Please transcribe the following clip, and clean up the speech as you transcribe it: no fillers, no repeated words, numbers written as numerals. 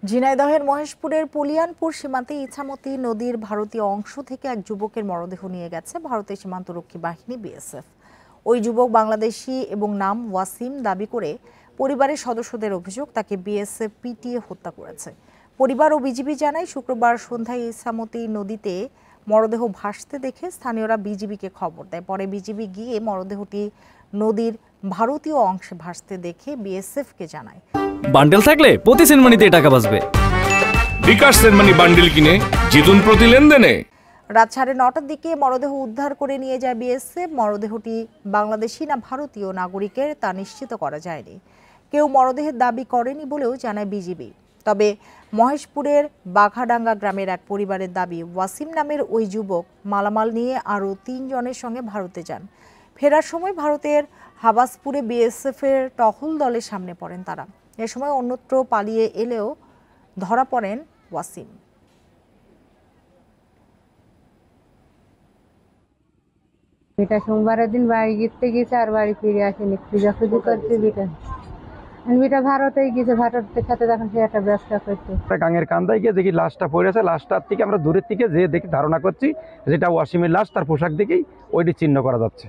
ঝিনাইদহের মহেশপুরের পলিয়ানপুর সীমান্তে ইছামতি নদীর ভারতীয় অংশ থেকে এক যুবকের মরদেহ নিয়ে গেছে ভারতের সীমান্তরক্ষী বাহিনী বিএসএফ। ওই যুবক বাংলাদেশি এবং নাম ওয়াসিম দাবি করে পরিবারের সদস্যদের অভিযোগ তাকে বিএসএফ পিটিয়ে হত্যা করেছে। পরিবার ও বিজিবি জানায় শুক্রবার সন্ধ্যায় ইছামতি নদীতে মরদেহ ভাসতে দেখে স্থানীয়রা বিজিবিকে খবর দেয়। পরে বিজিবি গিয়ে মরদেহটি নদীর ভারতীয় অংশে ভাসতে দেখে বিএসএফকে জানায়। বান্ডেল থাকলে প্রতি সেনমানিতে টাকা বাঁচবে। বিকাশ সেনমানি বান্ডেল কিনে জিতুন প্রতি লেনদেনে। রাত 9:30টার দিকে মরদেহ উদ্ধার করে নিয়ে যায় বিএসএফ। মরদেহটি বাংলাদেশি না ভারতীয় নাগরিকের তা নিশ্চিত করা যায়নি। কেউ মরদেহের দাবি করেনি বলেও জানায় বিজিবি। তবে মহেশপুরের বাঘাডাঙ্গা গ্রামের এক পরিবারের দাবি, ওয়াসিম নামের ওই যুবক মালামাল নিয়ে আরও 3 জনের সঙ্গে ভারতে যান। ফেরার সময় ভারতের হাবাসপুরে বিএসএফের টহল দলের সামনে পড়েন তারা। এ সময় অন্যত্র পালিয়ে এলেও ধরা পড়েন ওয়াসিম। বেটা সোমবারের দিন বাড়ি গিয়ে গেছে আর বাড়ি ফিরে আসেনি। খোঁজাখুঁজি করছে বেটা ভারতেই গেছে। ভারতের সাথে তখন সে একটা ব্যবসা করছে। গাঙের কান্দায় গিয়ে দেখি লাশটা পড়েছে। লাশটার থেকে আমরা দূরের থেকে যে দেখি ধারণা করছি যেটা ওয়াসিমের লাশ, তার পোশাক দেখেই ওইটি চিহ্ন করা যাচ্ছে।